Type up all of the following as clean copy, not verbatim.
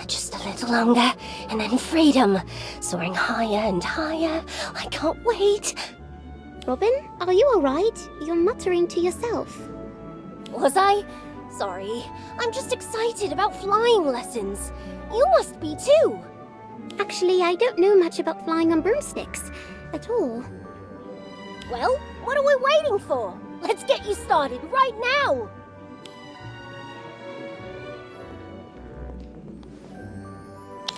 Just a little longer, and then freedom. Soaring higher and higher. I can't wait. Robyn, are you alright? You're muttering to yourself. Was I? Sorry. I'm just excited about flying lessons. You must be too. Actually, I don't know much about flying on broomsticks. At all. Well, what are we waiting for? Let's get you started right now!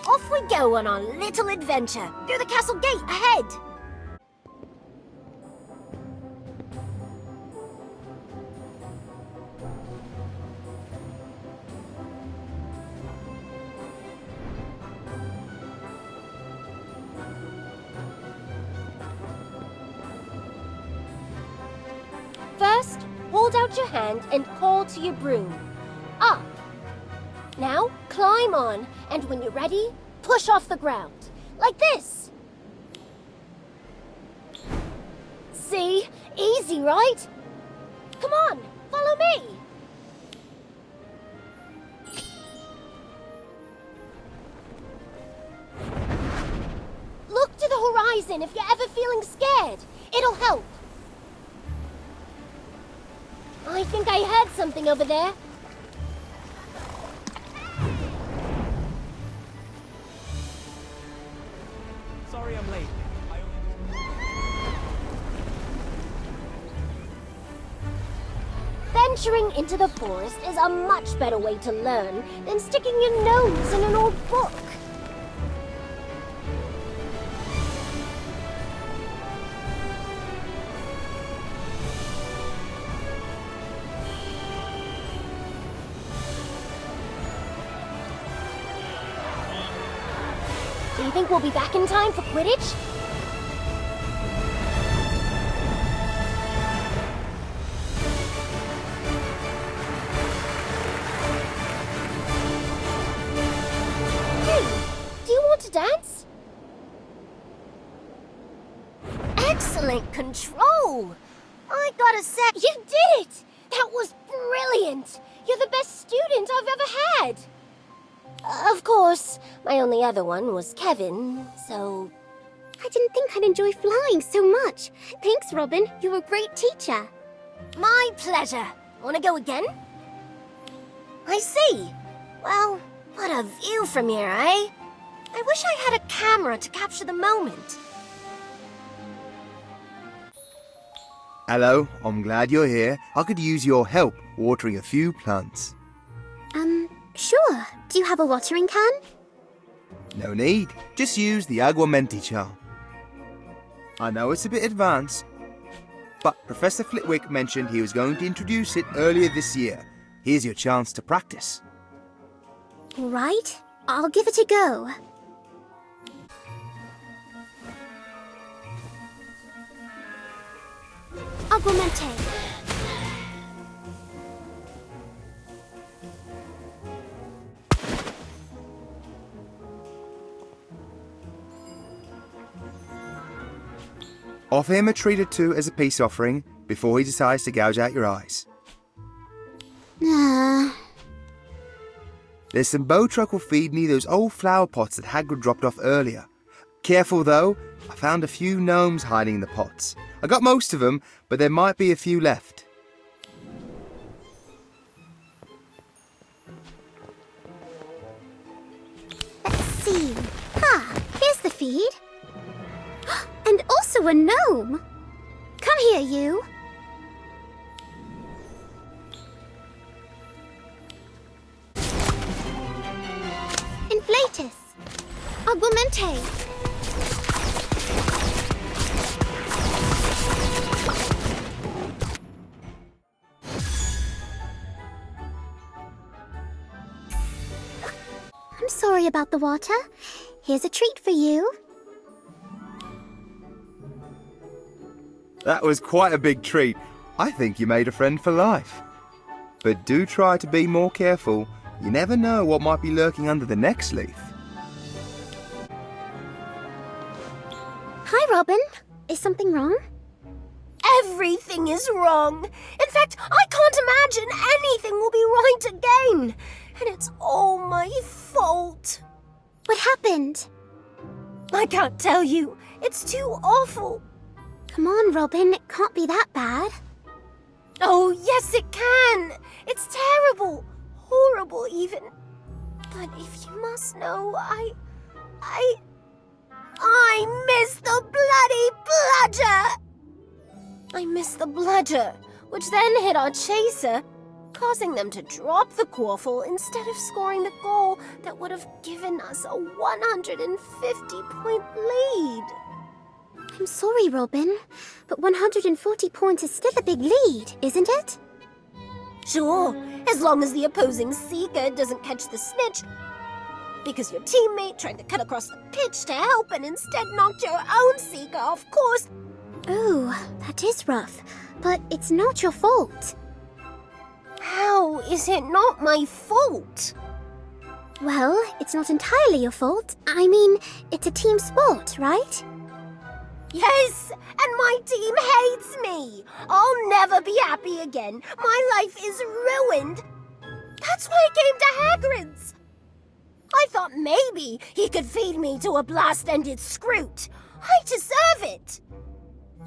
Off we go on our little adventure, through the castle gate ahead! First, hold out your hand and call to your broom. Up. Now, climb on, and when you're ready, push off the ground. Like this. See? Easy, right? Come on, follow me. Look to the horizon if you're ever feeling scared. It'll help. I think I heard something over there. Sorry I'm late. Venturing into the forest is a much better way to learn than sticking your nose in an old book. Do you think we'll be back in time for Quidditch? Hey, do you want to dance? Excellent control! I gotta say, you did it! That was brilliant! You're the best student I've ever had! Of course, my only other one was Kevin, so... I didn't think I'd enjoy flying so much. Thanks, Robyn. You're a great teacher. My pleasure. Wanna go again? I see. Well, what a view from here, eh? I wish I had a camera to capture the moment. Hello, I'm glad you're here. I could use your help watering a few plants. Sure. Do you have a watering can? No need, just use the Aguamenti charm. I know it's a bit advanced, but Professor Flitwick mentioned he was going to introduce it earlier this year. Here's your chance to practice. All right. I'll give it a go. Aguamenti. Offer him a treat or two as a peace offering before he decides to gouge out your eyes. There's some bow truckle feed near those old flower pots that Hagrid dropped off earlier. Careful though, I found a few gnomes hiding in the pots. I got most of them, but there might be a few left. Let's see. Here's the feed. And also a gnome. Come here, you. Inflatus. Aguamenti. I'm sorry about the water. Here's a treat for you. That was quite a big treat. I think you made a friend for life. But do try to be more careful. You never know what might be lurking under the next leaf. Hi, Robyn. Is something wrong? Everything is wrong. In fact, I can't imagine anything will be right again. And it's all my fault. fault. What happened? I can't tell you. It's too awful. Come on, Robyn, it can't be that bad. Oh, yes it can. It's terrible. Horrible, even. But if you must know, I miss the bloody bludger! I missed the bludger, which then hit our chaser, causing them to drop the quaffle instead of scoring the goal that would have given us a 150-point lead. I'm sorry, Robyn, but 140 points is still a big lead, isn't it? Sure, as long as the opposing seeker doesn't catch the snitch, because your teammate tried to cut across the pitch to help and instead knocked your own seeker off course. Oh, that is rough, but it's not your fault. How is it not my fault? Well, it's not entirely your fault. I mean, it's a team sport, right? Yes, and my team hates me. I'll never be happy again. My life is ruined. That's why I came to Hagrid's. I thought maybe he could feed me to a blast-ended Scroot. I deserve it.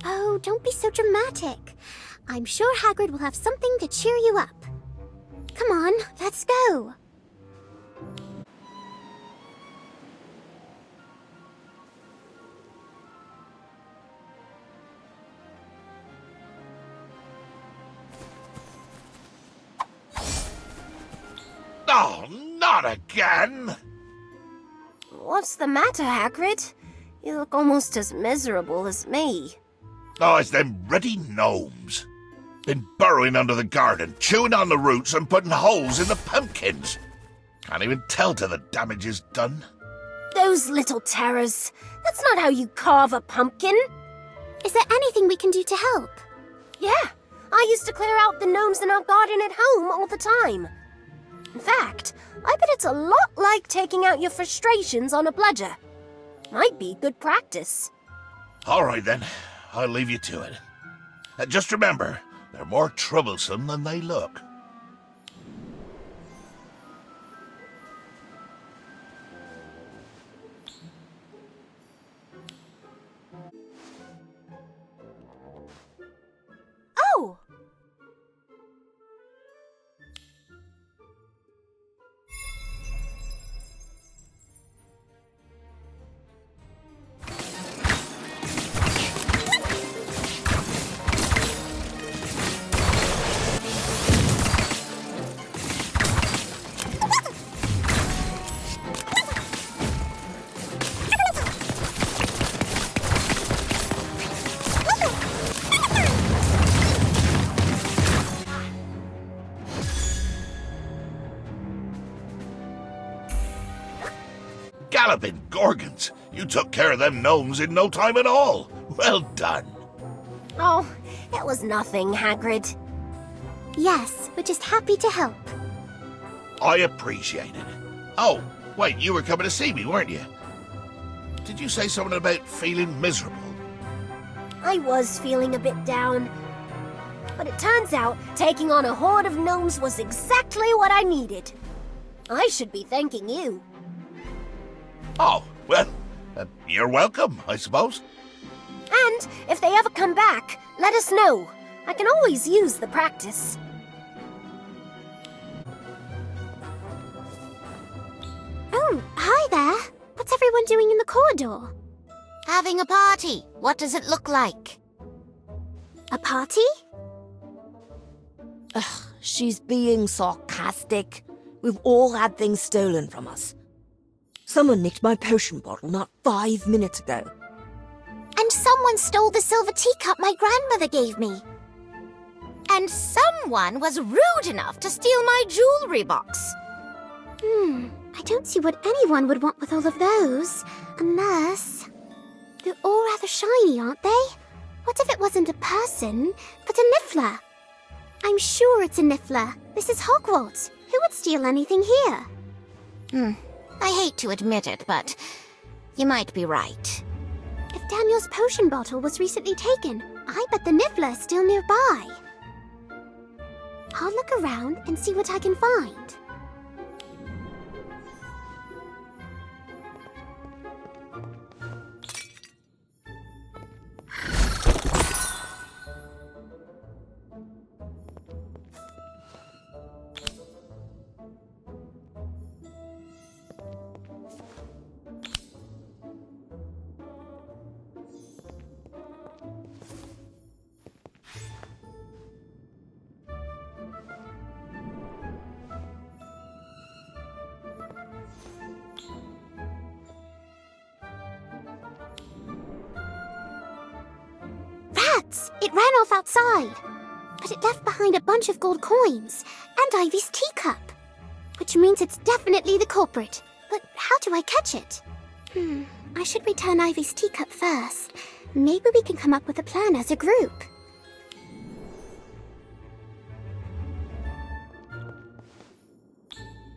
Oh, don't be so dramatic. I'm sure Hagrid will have something to cheer you up. Come on, let's go. Oh, not again! What's the matter, Hagrid? You look almost as miserable as me. Oh, it's them ruddy gnomes. Been burrowing under the garden, chewing on the roots and putting holes in the pumpkins. Can't even tell till the damage is done. Those little terrors. That's not how you carve a pumpkin. Is there anything we can do to help? Yeah, I used to clear out the gnomes in our garden at home all the time. In fact, I bet it's a lot like taking out your frustrations on a bludger. Might be good practice. All right, then. I'll leave you to it. Just remember, they're more troublesome than they look. Oh! Galloping Gorgons! You took care of them gnomes in no time at all. Well done. Oh, it was nothing, Hagrid. Yes, we're just happy to help. I appreciate it. Oh, wait, you were coming to see me, weren't you? Did you say something about feeling miserable? I was feeling a bit down. But it turns out taking on a horde of gnomes was exactly what I needed. I should be thanking you. Oh, well, you're welcome, I suppose. And if they ever come back, let us know. I can always use the practice. Oh, hi there. What's everyone doing in the corridor? Having a party. What does it look like? A party? Ugh, she's being sarcastic. We've all had things stolen from us. Someone nicked my potion bottle not 5 minutes ago. And someone stole the silver teacup my grandmother gave me. And someone was rude enough to steal my jewelry box. I don't see what anyone would want with all of those. Unless... They're all rather shiny, aren't they? What if it wasn't a person, but a Niffler? I'm sure it's a Niffler. This is Hogwarts. Who would steal anything here? I hate to admit it, but you might be right. If Daniel's potion bottle was recently taken, I bet the Niffler is still nearby. I'll look around and see what I can find. nuts. It ran off outside. But it left behind a bunch of gold coins and Ivy's teacup. Which means it's definitely the culprit. But how do I catch it? I should return Ivy's teacup first. Maybe we can come up with a plan as a group.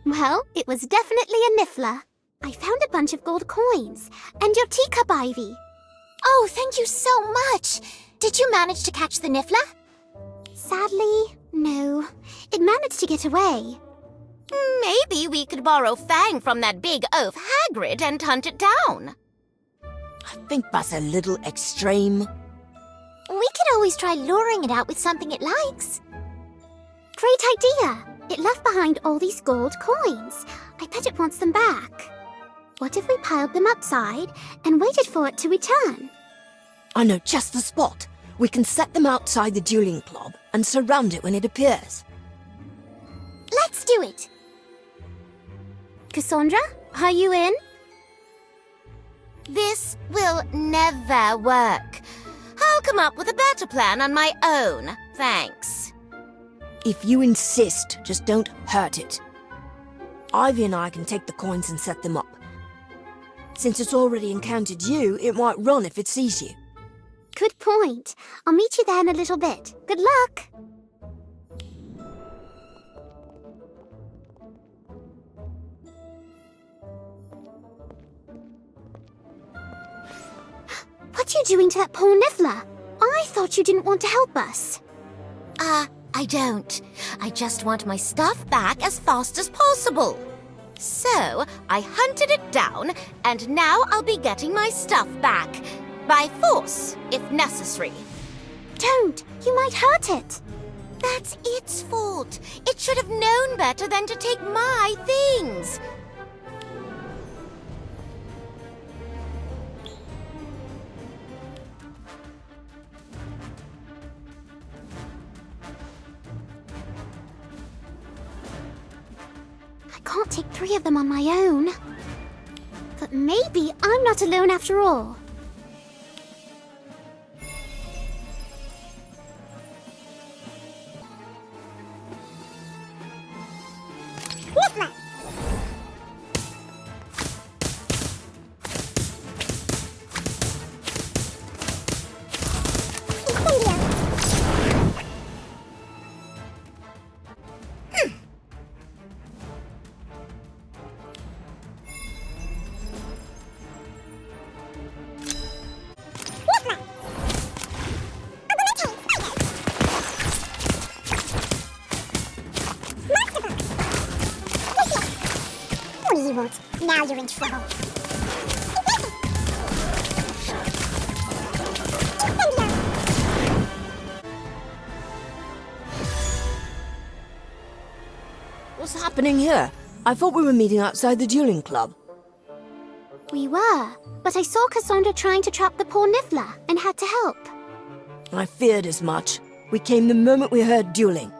Well, it was definitely a Niffler. I found a bunch of gold coins. And your teacup, Ivy. Oh, thank you so much. Did you manage to catch the Niffler? Sadly, no. It managed to get away. Maybe we could borrow Fang from that big oaf Hagrid and hunt it down. I think that's a little extreme. We could always try luring it out with something it likes. Great idea! It left behind all these gold coins. I bet it wants them back. What if we piled them outside and waited for it to return? I know just the spot. We can set them outside the dueling club and surround it when it appears. Let's do it. Cassandra, are you in? This will never work. I'll come up with a better plan on my own, thanks. If you insist, just don't hurt it. Ivy and I can take the coins and set them up. Since it's already encountered you, it might run if it sees you. Good point. I'll meet you there in a little bit. Good luck. What are you doing to that poor Niffler? I thought you didn't want to help us. I don't. I just want my stuff back as fast as possible. So, I hunted it down, and now I'll be getting my stuff back. By force, if necessary. Don't! You might hurt it. That's its fault. It should have known better than to take my things. I can't take 3 of them on my own. But maybe I'm not alone after all. Niffler! Now you're in trouble. What's happening here? I thought we were meeting outside the dueling club. We were, but I saw Cassandra trying to trap the poor Niffler and had to help. I feared as much. We came the moment we heard dueling.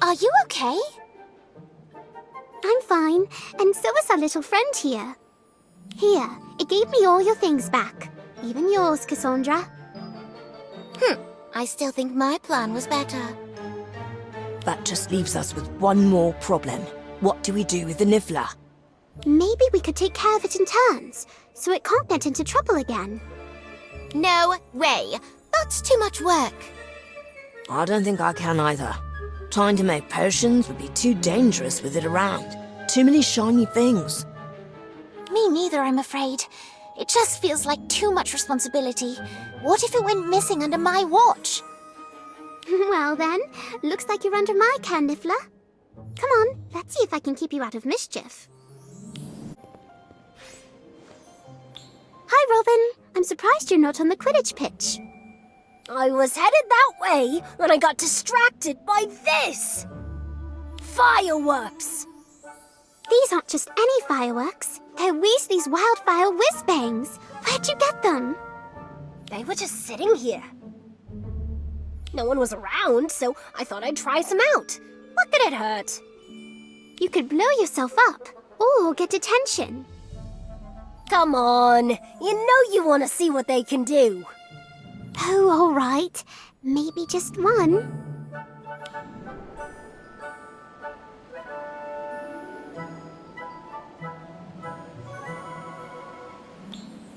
Are you okay? I'm fine, and so is our little friend here. Here, it gave me all your things back. Even yours, Cassandra. I still think my plan was better. That just leaves us with one more problem. What do we do with the Niffler? Maybe we could take care of it in turns, so it can't get into trouble again. No way. That's too much work. I don't think I can either. Trying to make potions would be too dangerous with it around. Too many shiny things. Me neither, I'm afraid. It just feels like too much responsibility. What if it went missing under my watch? Well then, looks like you're under my care, Niffler. Come on, let's see if I can keep you out of mischief. Hi, Robyn. I'm surprised you're not on the Quidditch pitch. I was headed that way when I got distracted by this. Fireworks! These aren't just any fireworks. They're Weasley's wildfire Whiz-Bangs. Where'd you get them? They were just sitting here. No one was around, so I thought I'd try some out. What could it hurt? You could blow yourself up, or get detention. Come on, you know you want to see what they can do. Oh, all right. Maybe just one.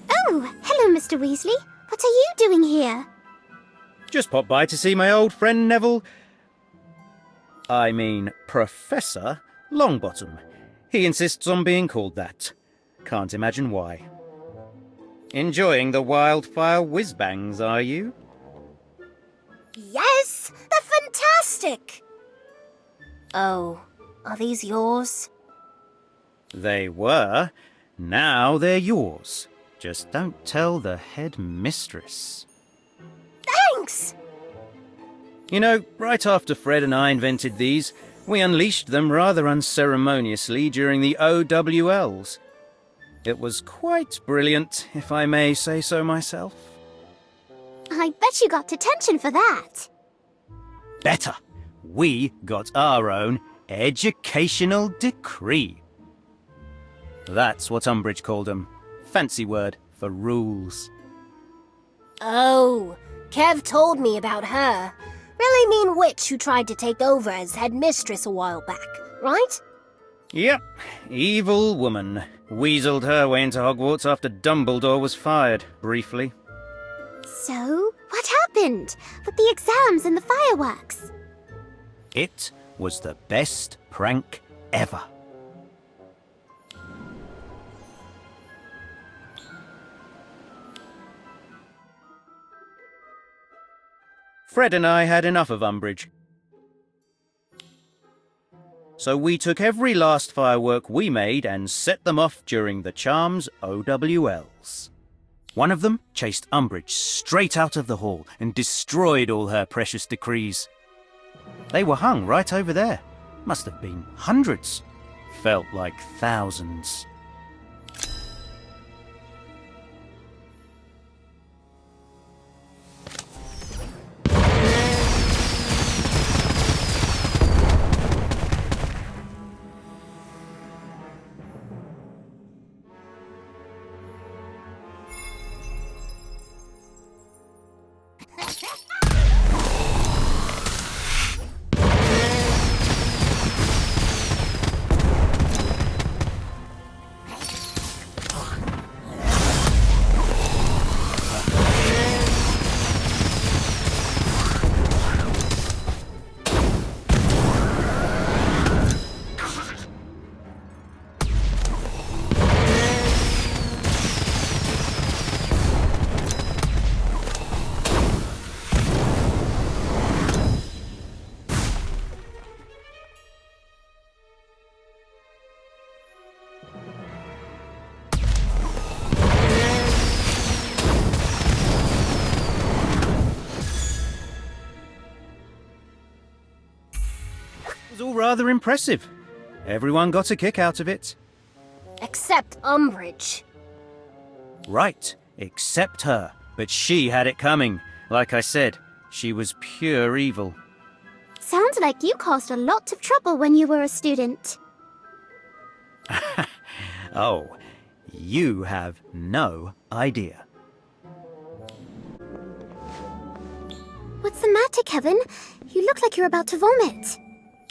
Oh, hello, Mr. Weasley. What are you doing here? Just popped by to see my old friend Neville. I mean, Professor Longbottom. He insists on being called that. Can't imagine why. Enjoying the wildfire Whiz-Bangs, are you? Yes, they're fantastic. Oh, are these yours? They were. Now they're yours. Just don't tell the head mistress. Thanks! You know, right after Fred and I invented these, we unleashed them rather unceremoniously during the OWLs. It was quite brilliant, if I may say so myself. I bet you got detention for that. Better. We got our own educational decree. That's what Umbridge called them. Fancy word for rules. Oh, Kev told me about her. Really mean witch who tried to take over as headmistress a while back, right? Yep, evil woman. Weaseled her way into Hogwarts after Dumbledore was fired, briefly. So, what happened with the exams and the fireworks? It was the best prank ever. Fred and I had enough of Umbridge. So we took every last firework we made and set them off during the Charms OWLs. One of them chased Umbridge straight out of the hall and destroyed all her precious decrees. They were hung right over there. Must have been hundreds. Felt like thousands. It was all rather impressive. Everyone got a kick out of it. Except Umbridge. Right, except her. But she had it coming. Like I said, she was pure evil. Sounds like you caused a lot of trouble when you were a student. Oh, you have no idea. What's the matter, Kevin? You look like you're about to vomit.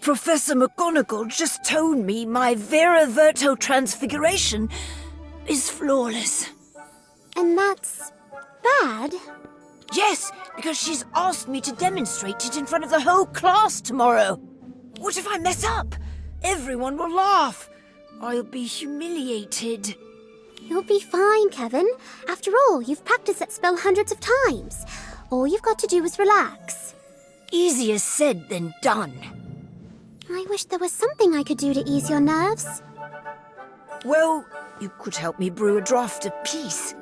Professor McGonagall just told me my Vera Verto transfiguration is flawless. And that's bad? Yes, because she's asked me to demonstrate it in front of the whole class tomorrow. What if I mess up? Everyone will laugh. I'll be humiliated. You'll be fine, Kevin. After all, you've practiced that spell hundreds of times. All you've got to do is relax. Easier said than done. I wish there was something I could do to ease your nerves. Well, you could help me brew a Draught of Peace.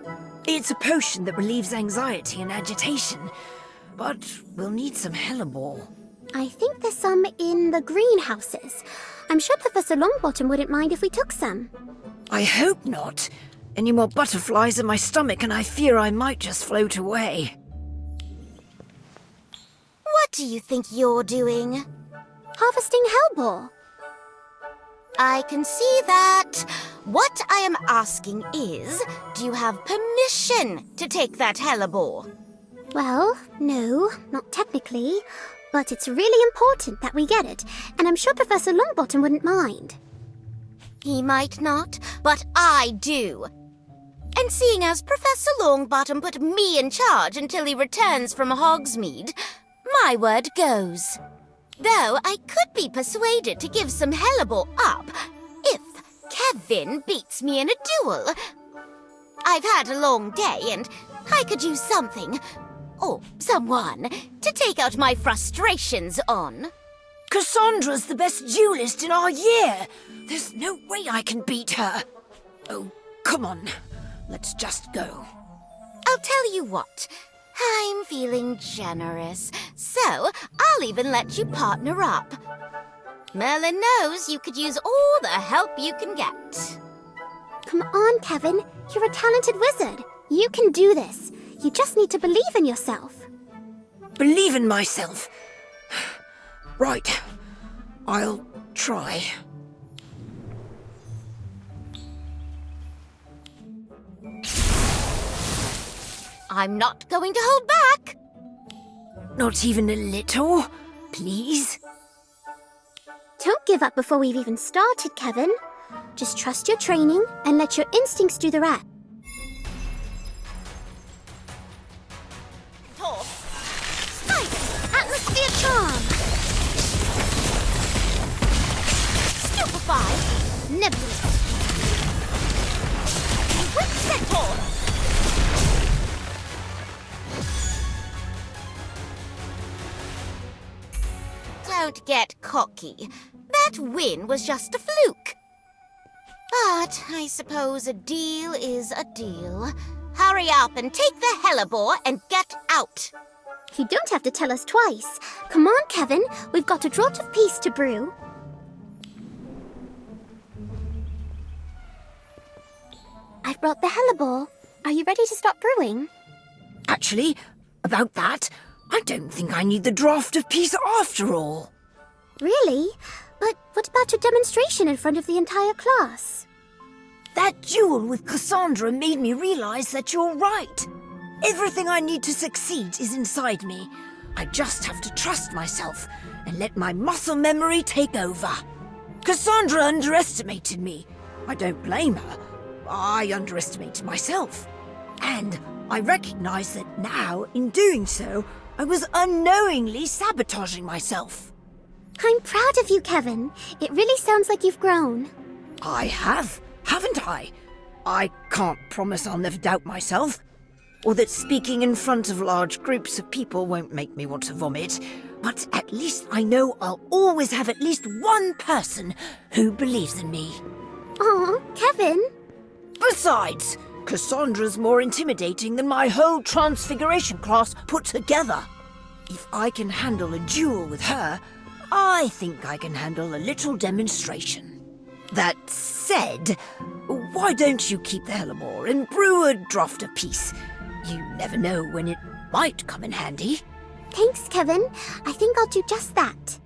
It's a potion that relieves anxiety and agitation, but we'll need some hellebore. I think there's some in the greenhouses. I'm sure Professor Longbottom wouldn't mind if we took some. I hope not. Any more butterflies in my stomach and I fear I might just float away. What do you think you're doing? Harvesting hellebore. I can see that. What I am asking is, do you have permission to take that hellebore? Well, no, not technically. But it's really important that we get it, and I'm sure Professor Longbottom wouldn't mind. He might not, but I do. And seeing as Professor Longbottom put me in charge until he returns from Hogsmeade, my word goes. Though I could be persuaded to give some hellebore up if Kevin beats me in a duel. I've had a long day and I could use something, or someone, to take out my frustrations on. Cassandra's the best duelist in our year. There's no way I can beat her. Oh, come on. Let's just go. I'll tell you what. I'm feeling generous, so I'll even let you partner up. Merlin knows you could use all the help you can get. Come on, Kevin. You're a talented wizard. You can do this. You just need to believe in yourself. Believe in myself. Right. I'll try. I'm not going to hold back. Not even a little, please. Don't give up before we've even started, Kevin. Just trust your training and let your instincts do the rest. Spider, atmosphere charm. Stupefy, nebulous. Quick centaur. Don't get cocky. That win was just a fluke. But I suppose a deal is a deal. Hurry up and take the hellebore and get out. You don't have to tell us twice. Come on, Kevin. We've got a Draught of Peace to brew. I've brought the hellebore. Are you ready to start brewing? Actually, about that, I don't think I need the Draught of Peace after all. Really? But what about your demonstration in front of the entire class? That duel with Cassandra made me realize that you're right. Everything I need to succeed is inside me. I just have to trust myself and let my muscle memory take over. Cassandra underestimated me. I don't blame her. I underestimated myself. And I recognize that now, in doing so, I was unknowingly sabotaging myself. I'm proud of you, Kevin. It really sounds like you've grown. I have, haven't I? I can't promise I'll never doubt myself, or that speaking in front of large groups of people won't make me want to vomit, but at least I know I'll always have at least one person who believes in me. Aw, Kevin. Besides, Cassandra's more intimidating than my whole Transfiguration class put together. If I can handle a duel with her, I think I can handle a little demonstration. That said, why don't you keep the hellebore and brew a Draught of Peace? You never know when it might come in handy. Thanks, Kevin. I think I'll do just that.